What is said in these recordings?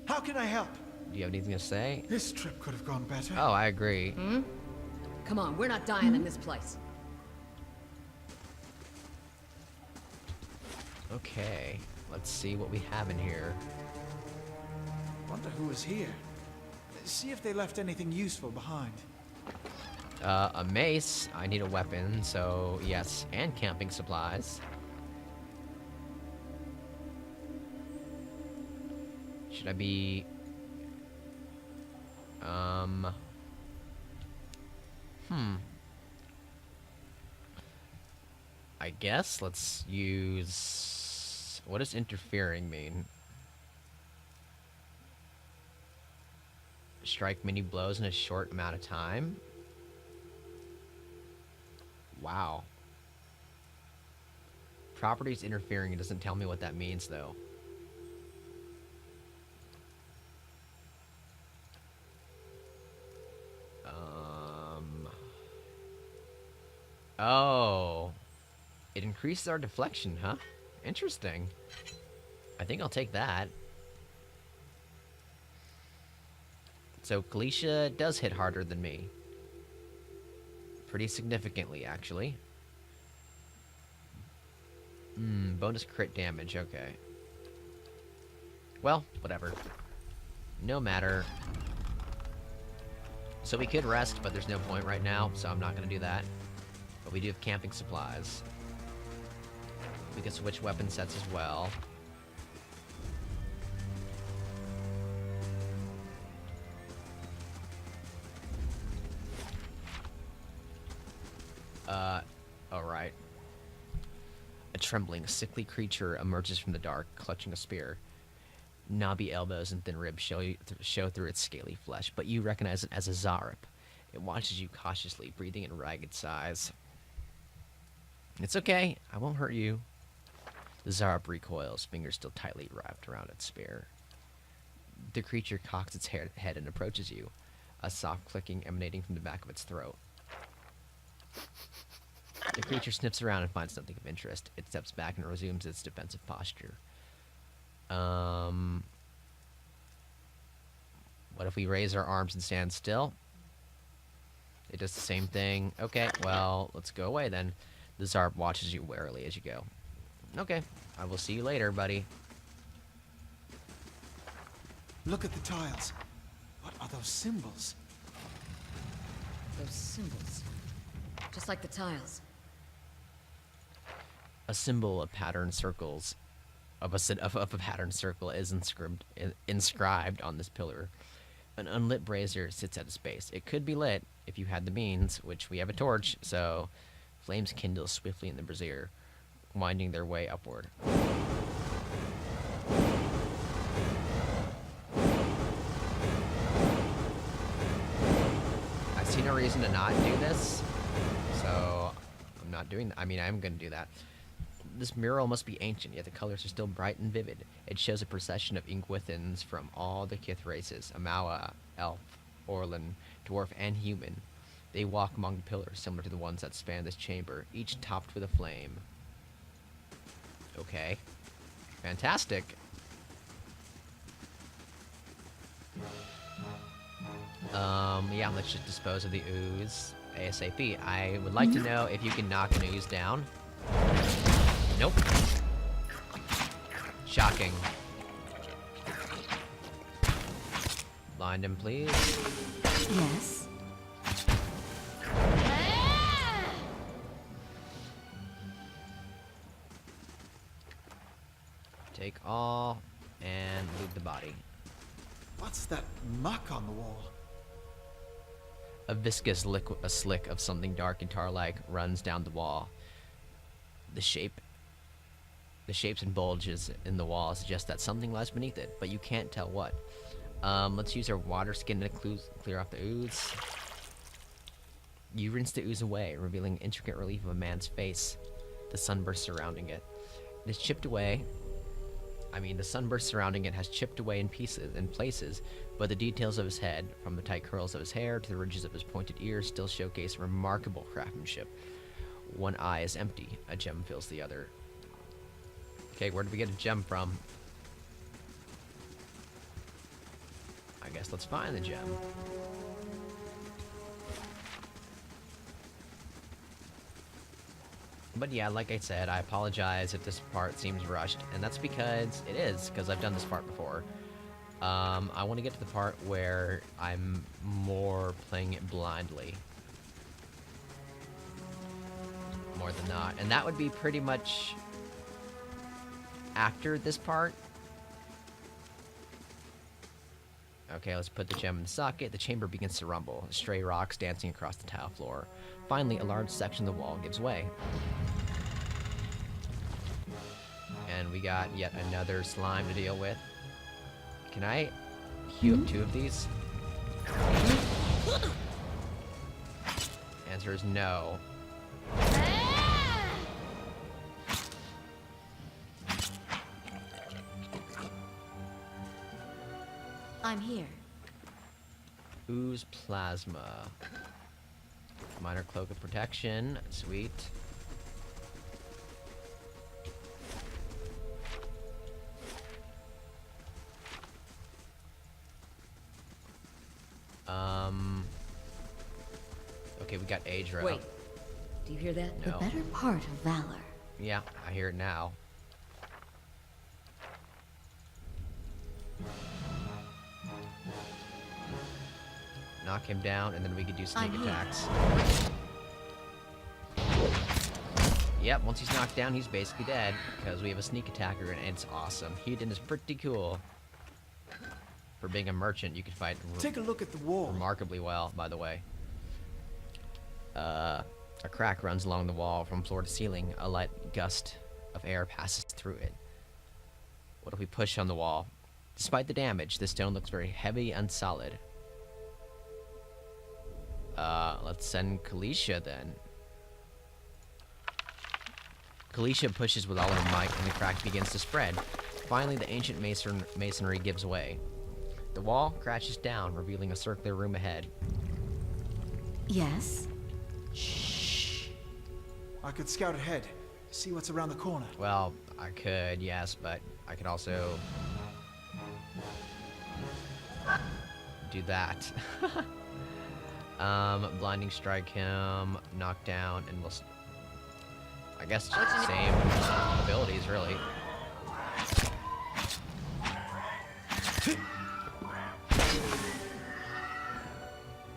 How can I help? Do you have anything to say? This trip could have gone better. Oh, I agree. Come on, we're not dying in this place. Okay, let's see what we have in here. Wonder who was here. See if they left anything useful behind. A mace. I need a weapon, so yes, and camping supplies. Should I be... I guess let's use... What does interfering mean? Strike many blows in a short amount of time? Wow. Properties interfering, it doesn't tell me what that means, though. Oh. It increases our deflection, huh? Interesting. I think I'll take that. So, Kalisha does hit harder than me. Pretty significantly, actually. Bonus crit damage, okay. Well, whatever. No matter. So we could rest, but there's no point right now, so I'm not gonna do that. But we do have camping supplies. We can switch weapon sets as well. Alright. A trembling, sickly creature emerges from the dark, clutching a spear. Knobby elbows and thin ribs show through its scaly flesh, but you recognize it as a Zarip. It watches you cautiously, breathing in ragged sighs. It's okay, I won't hurt you. The Zarip recoils, fingers still tightly wrapped around its spear. The creature cocks its head and approaches you, a soft clicking emanating from the back of its throat. The creature sniffs around and finds nothing of interest. It steps back and resumes its defensive posture. What if we raise our arms and stand still? It does the same thing. Okay, well, let's go away then. The Zarp watches you warily as you go. Okay, I will see you later, buddy. Look at the tiles. What are those symbols? Those symbols. Just like the tiles. A symbol of patterned circles, of a patterned circle is inscribed on this pillar. An unlit brazier sits at its base. It could be lit if you had the means, which we have a torch, so flames kindle swiftly in the brazier, winding their way upward. I see no reason to not do this, so I'm not doing that. I mean, I am going to do that. This mural must be ancient, yet the colors are still bright and vivid. It shows a procession of Ingwithans from all the Kith races, Amawa, Elf, Orlan, Dwarf, and Human. They walk among the pillars similar to the ones that span this chamber, each topped with a flame. Okay. Fantastic. Yeah, let's just dispose of the ooze ASAP. I would like to know if you can knock an ooze down. Nope. Shocking. Blind him, please. Yes. Take all and loot the body. What's that muck on the wall? A viscous slick of something dark and tar-like runs down the wall. The shapes and bulges in the wall suggest that something lies beneath it, but you can't tell what. Let's use our water skin to clear off the ooze. You rinse the ooze away, revealing intricate relief of a man's face. The sunburst surrounding it. It is chipped away. The sunburst surrounding it has chipped away in places, but the details of his head, from the tight curls of his hair to the ridges of his pointed ears, still showcase remarkable craftsmanship. One eye is empty. A gem fills the other. Okay, where did we get a gem from? I guess let's find the gem. But yeah, like I said, I apologize if this part seems rushed, and that's because it is, because I've done this part before. I want to get to the part where I'm more playing it blindly. More than not. And that would be pretty much after this part. Okay, let's put the gem in the socket. The chamber begins to rumble, stray rocks dancing across the tile floor. Finally, a large section of the wall gives way. And we got yet another slime to deal with. Can I heal up 2 of these? Answer is no. I'm here. Ooze plasma. Minor cloak of protection. Sweet. Okay, we got Adra. Wait. Do you hear that? No. The better part of valor. Yeah, I hear it now. Knock him down, and then we could do sneak I'm here. attacks. Yep, once he's knocked down, he's basically dead, because we have a sneak attacker, and it's awesome. Hedon is pretty cool. For being a merchant, you can fight Take a look at the wall. remarkably well, by the way. A crack runs along the wall from floor to ceiling. A light gust of air passes through it. What if we push on the wall? Despite the damage, the stone looks very heavy and solid. Let's send Kalisha then. Kalisha pushes with all her might, and the crack begins to spread. Finally, the ancient masonry gives way. The wall crashes down, revealing a circular room ahead. Yes? I could scout ahead, see what's around the corner. Well, I could, yes, but I could also do that. Blinding strike him, knock down, and we'll. I guess it's just the same abilities, really.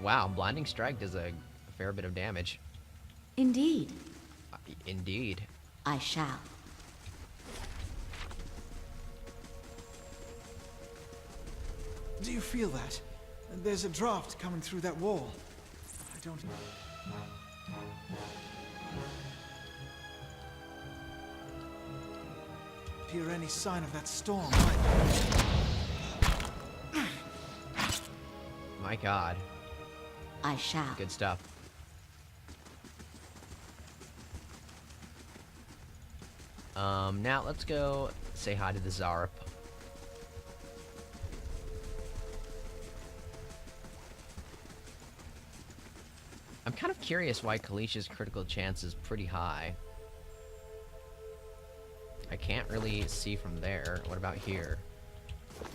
Wow, blinding strike does a fair bit of damage. Indeed. Indeed. I shall. Do you feel that? There's a draft coming through that wall. I don't... hear any sign of that storm. My God. I shall. Good stuff. Now let's go say hi to the Zarp. I'm kind of curious why Kalisha's critical chance is pretty high. I can't really see from there. What about here?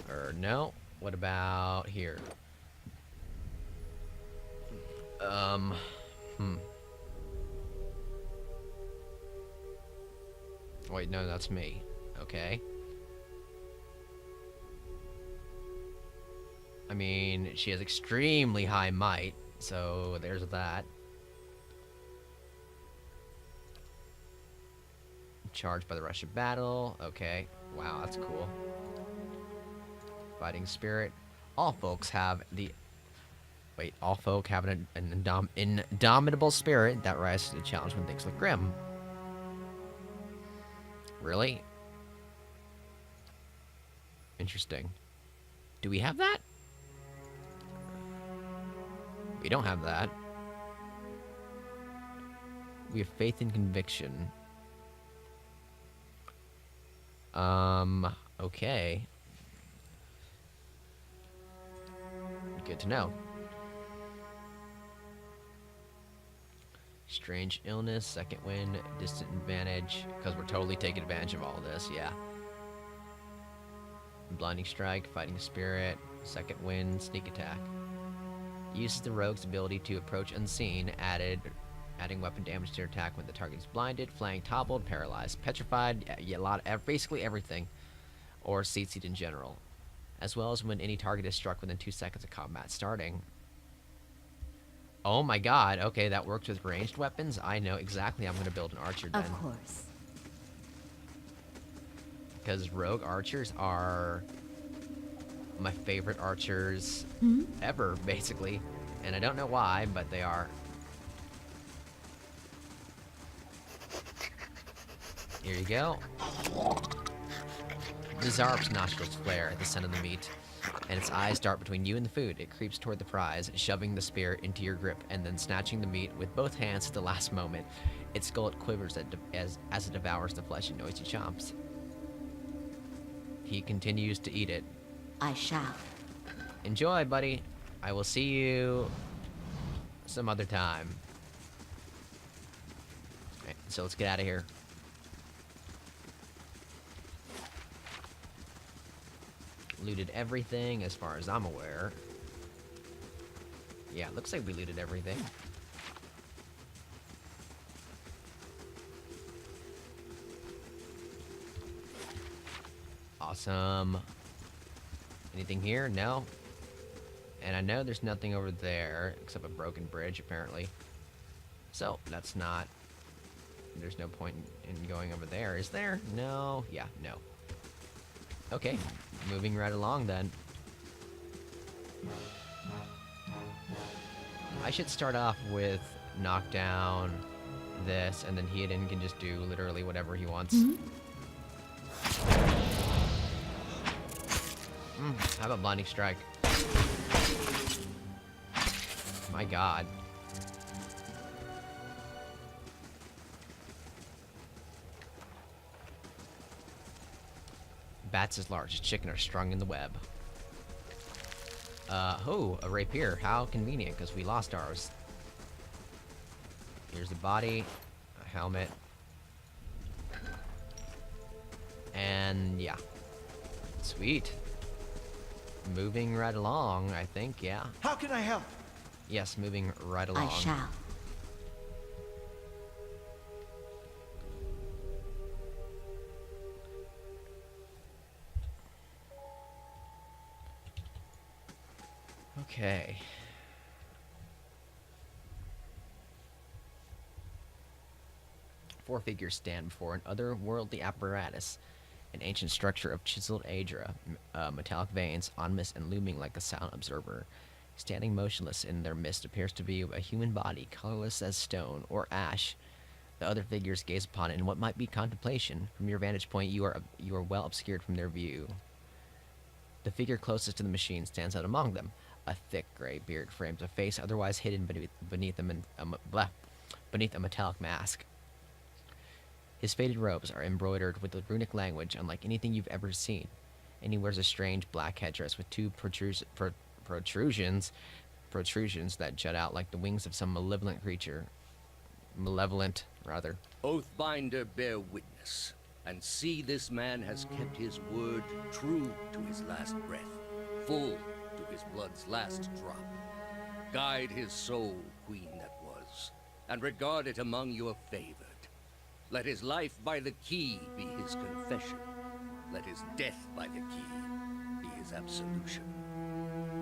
Or no? What about here? Wait, no, that's me. Okay. I mean, she has extremely high might, so there's that. Charged by the rush of battle. Okay. Wow, that's cool. Fighting spirit. All folks have the... Wait, all folk have an indomitable spirit that rises to the challenge when things look grim. Really? Interesting. Do we have that? We don't have that. We have faith and conviction. Okay. Good to know. Strange illness, second wind, distant advantage, because we're totally taking advantage of all of this, yeah. Blinding Strike, Fighting Spirit, Second Wind, Sneak Attack. Uses the rogue's ability to approach unseen, adding weapon damage to your attack when the target is blinded, flanked, hobbled, paralyzed, petrified, basically everything, or CC'd in general, as well as when any target is struck within 2 seconds of combat starting. Oh my god, okay, that works with ranged weapons. I know exactly I'm going to build an archer then. Of course. Because rogue archers are my favorite archers ever, basically. And I don't know why, but they are. Here you go. The Zarp's nostrils flare at the scent of the meat, and its eyes dart between you and the food. It creeps toward the prize, shoving the spear into your grip, and then snatching the meat with both hands at the last moment. Its skull quivers as it devours the flesh in noisy chomps. He continues to eat it. I shall. Enjoy, buddy. I will see you some other time. Okay, so let's get out of here. Looted everything as far as I'm aware. Yeah, looks like we looted everything. Awesome. Anything here? No. And I know there's nothing over there except a broken bridge, apparently. So, that's not... There's no point in going over there, is there? No. Yeah, no. Okay, moving right along then. I should start off with knock down this, and then Heodin can just do literally whatever he wants. Have a blinding strike. My god. Bats as large as chicken are strung in the web. Oh, a rapier. How convenient, because we lost ours. Here's the body, a helmet. And, yeah. Sweet. Moving right along, I think, yeah. How can I help? Yes, moving right along. I shall. Okay. Four figures stand before an otherworldly apparatus, an ancient structure of chiseled Aedra, metallic veins, ominous and looming like a silent observer. Standing motionless in their midst appears to be a human body, colorless as stone or ash. The other figures gaze upon it in what might be contemplation. From your vantage point, you are well obscured from their view. The figure closest to the machine stands out among them. A thick gray beard frames a face otherwise hidden beneath a metallic mask. His faded robes are embroidered with the runic language unlike anything you've ever seen, and he wears a strange black headdress with two protrusions that jut out like the wings of some malevolent creature. Malevolent, rather. Oathbinder, bear witness, and see this man has kept his word true to his last breath, full to his blood's last drop. Guide his soul, queen that was, and regard it among your favored. Let his life by the key be his confession. Let his death by the key be his absolution.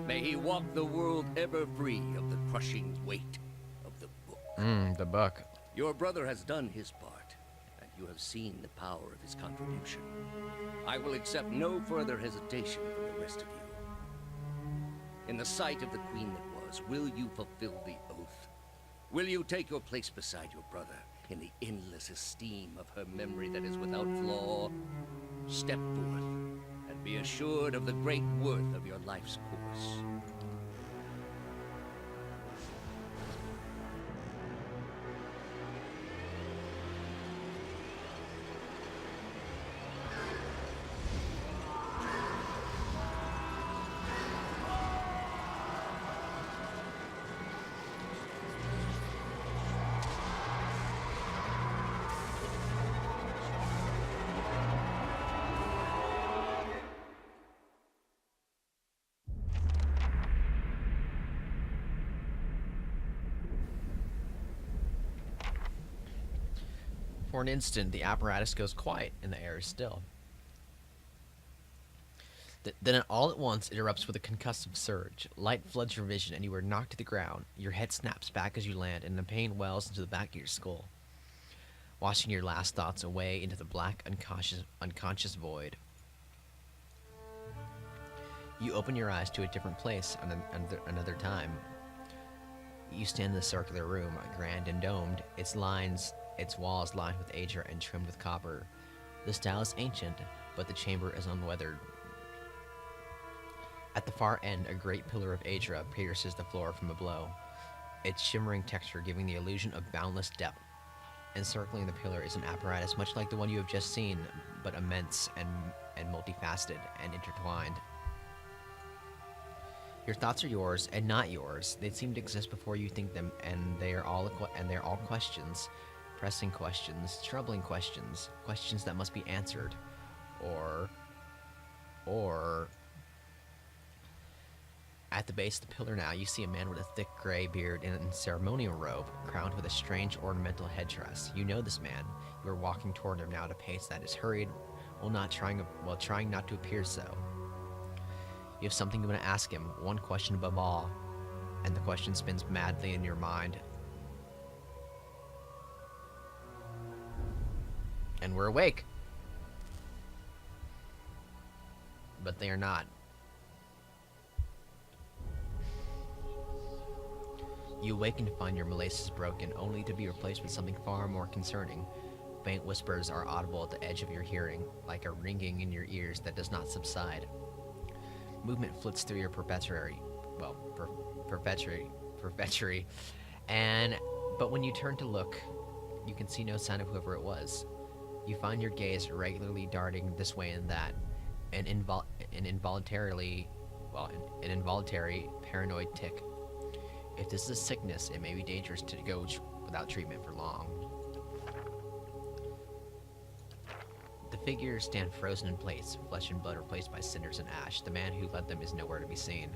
May he walk the world ever free of the crushing weight of the book. The book. Your brother has done his part, and you have seen the power of his contribution. I will accept no further hesitation from the rest of you. In the sight of the queen that was, will you fulfill the oath? Will you take your place beside your brother in the endless esteem of her memory that is without flaw? Step forth, and be assured of the great worth of your life's course. For an instant, the apparatus goes quiet and the air is still. Then all at once it erupts with a concussive surge. Light floods your vision and you are knocked to the ground. Your head snaps back as you land and the pain wells into the back of your skull, washing your last thoughts away into the black, unconscious void. You open your eyes to a different place another time. You stand in the circular room, grand and domed, its walls lined with Aedra and trimmed with copper. The style is ancient, but the chamber is unweathered. At the far end, a great pillar of Aedra pierces the floor from below, its shimmering texture giving the illusion of boundless depth. Encircling the pillar is an apparatus much like the one you have just seen, but immense and multifaceted and intertwined. Your thoughts are yours and not yours. They seem to exist before you think them, and they're all questions, pressing questions, troubling questions, questions that must be answered, or. At the base of the pillar now, you see a man with a thick gray beard and a ceremonial robe, crowned with a strange ornamental headdress. You know this man. You are walking toward him now at a pace that is hurried, while trying not to appear so. You have something you want to ask him, one question above all, and the question spins madly in your mind. And we're awake. But they are not. You awaken to find your malaise broken, only to be replaced with something far more concerning. Faint whispers are audible at the edge of your hearing, like a ringing in your ears that does not subside. Movement flits through your perpetuary, but when you turn to look, you can see no sign of whoever it was. You find your gaze regularly darting this way and that, an involuntary paranoid tick. If this is a sickness, it may be dangerous to go without treatment for long. The figures stand frozen in place, flesh and blood replaced by cinders and ash. The man who led them is nowhere to be seen.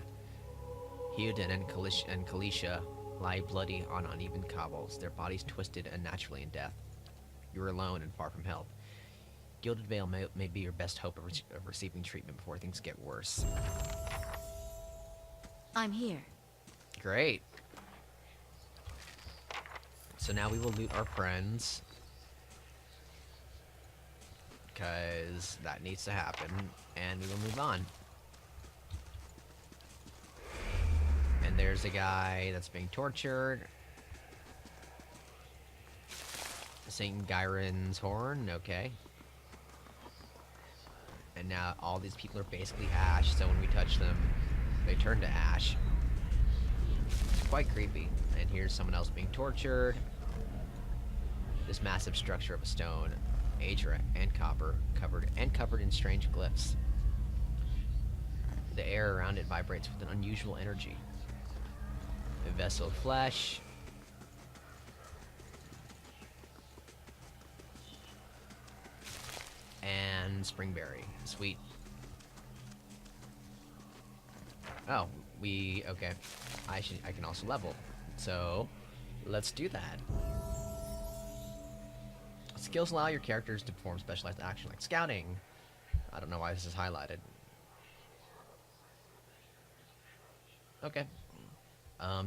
Heoden and Kalisha lie bloody on uneven cobbles, their bodies twisted unnaturally in death. You are alone and far from help. Gilded Veil may be your best hope of receiving treatment before things get worse. I'm here. Great. So now we will loot our friends, because that needs to happen, and we will move on. And there's a guy that's being tortured. St. Gyron's horn, okay. And now all these people are basically ash, so when we touch them, they turn to ash. It's quite creepy. And here's someone else being tortured. This massive structure of a stone, Aedra and copper, covered in strange glyphs. The air around it vibrates with an unusual energy. A vessel of flesh. And Springberry. Sweet. Oh, okay. I can also level. So, let's do that. Skills allow your characters to perform specialized action like scouting. I don't know why this is highlighted. Okay.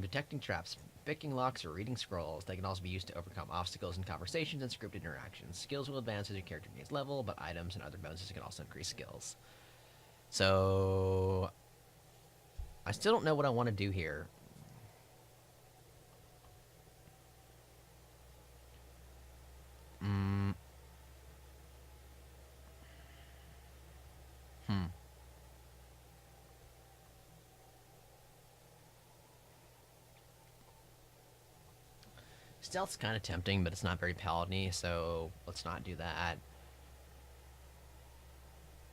Detecting traps, picking locks, or reading scrolls. They can also be used to overcome obstacles in conversations and scripted interactions. Skills will advance as your character gains level, but items and other bonuses can also increase skills. So, I still don't know what I want to do here. Stealth's kind of tempting, but it's not very paladin-y, so let's not do that.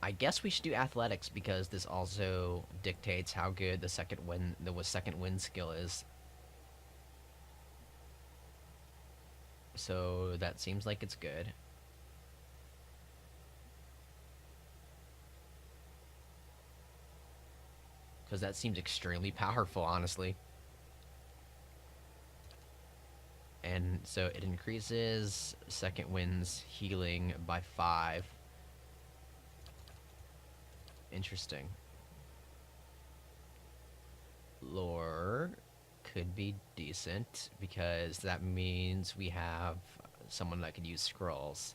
I guess we should do athletics because this also dictates how good the second wind skill is. So that seems like it's good. Because that seems extremely powerful, honestly. And so it increases second wind's healing by 5. Interesting. Lore could be decent because that means we have someone that could use scrolls.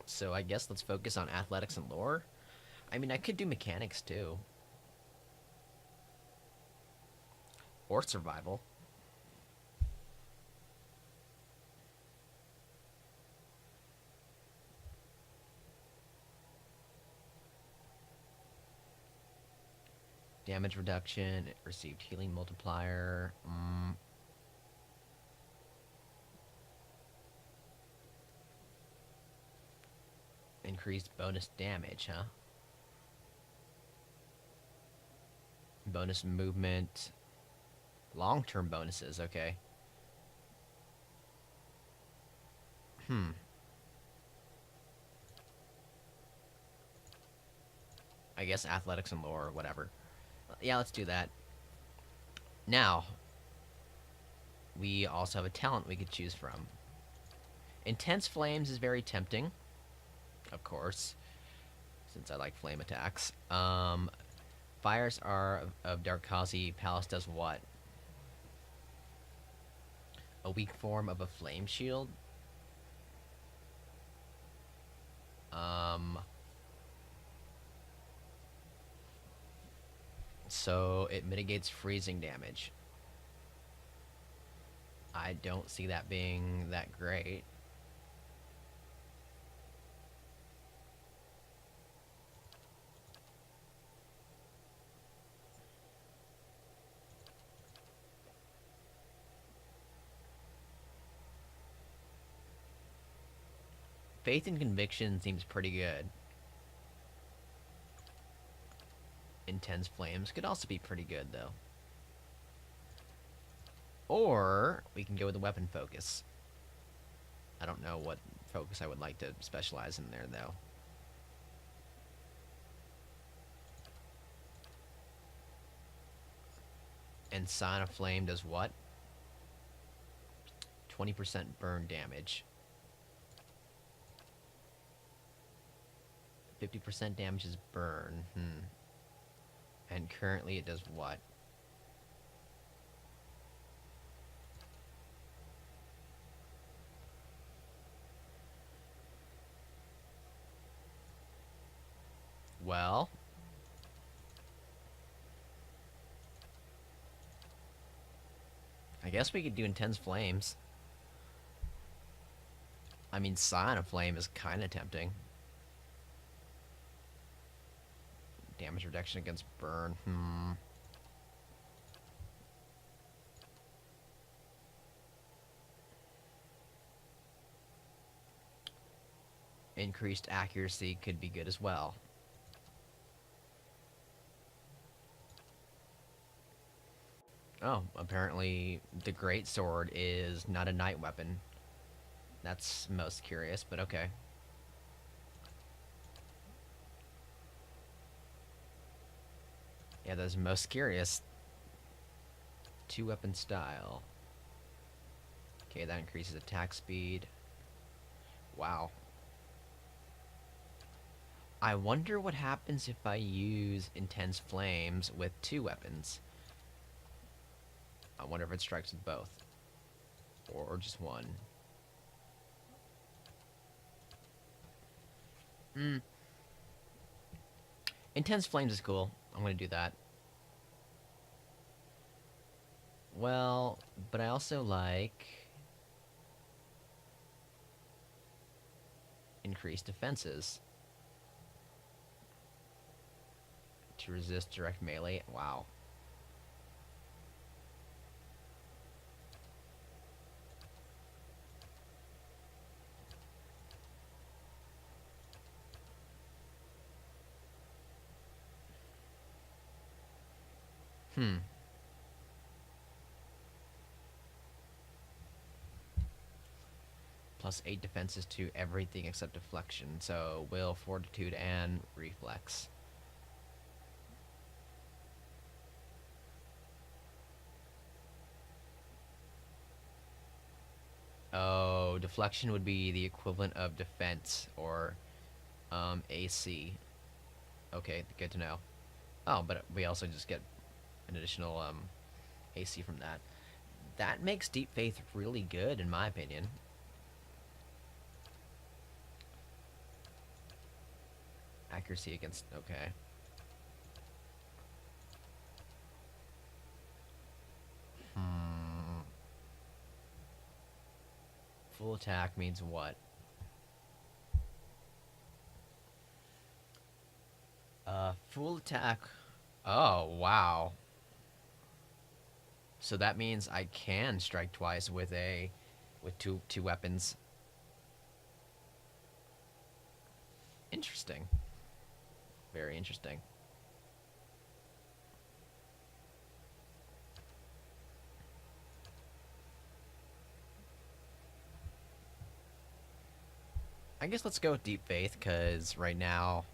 So I guess let's focus on athletics and lore. I mean, I could do mechanics too. Or survival. Damage reduction, received healing multiplier. Increased bonus damage, huh? Bonus movement. Long-term bonuses, okay. I guess athletics and lore or whatever. Yeah, let's do that. Now, we also have a talent we could choose from. Intense Flames is very tempting, of course, since I like flame attacks. Fires are of Darkazi. Palace does what? A weak form of a flame shield? So it mitigates freezing damage. I don't see that being that great. Faith and Conviction seems pretty good. Intense Flames could also be pretty good, though. Or we can go with the Weapon Focus. I don't know what focus I would like to specialize in there, though. And Sign of Flame does what? 20% burn damage. 50% damage is burn. And currently it does what? Well, I guess we could do Intense Flames. I mean, Sign of Flame is kind of tempting. Damage reduction against burn. Increased accuracy could be good as well. Oh, apparently the Great Sword is not a night weapon. That's most curious, but okay. Yeah, that's most curious. 2-weapon style. Okay, that increases attack speed. Wow. I wonder what happens if I use Intense Flames with 2 weapons. I wonder if it strikes with both. Or just one. Intense Flames is cool. I'm gonna do that. Well, but I also like increased defenses. To resist direct melee. Wow. plus 8 defenses to everything except deflection. So will, fortitude, and reflex. Oh, deflection would be the equivalent of defense or AC. Okay, good to know. Oh, but we also just get an additional AC from that. That makes Deep Faith really good, in my opinion. Accuracy against... okay. Full attack means what? Full attack... oh, wow. So that means I can strike twice with two weapons. Interesting. Very interesting. I guess let's go with Deep Faith, because right now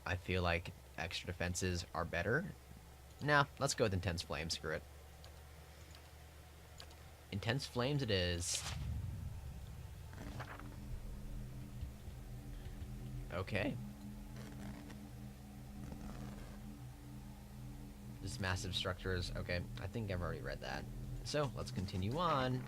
I feel like extra defenses are better. Nah, let's go with Intense Flame, screw it. Intense Flames it is. Okay. This massive structures, okay, I think I've already read that. So, let's continue on.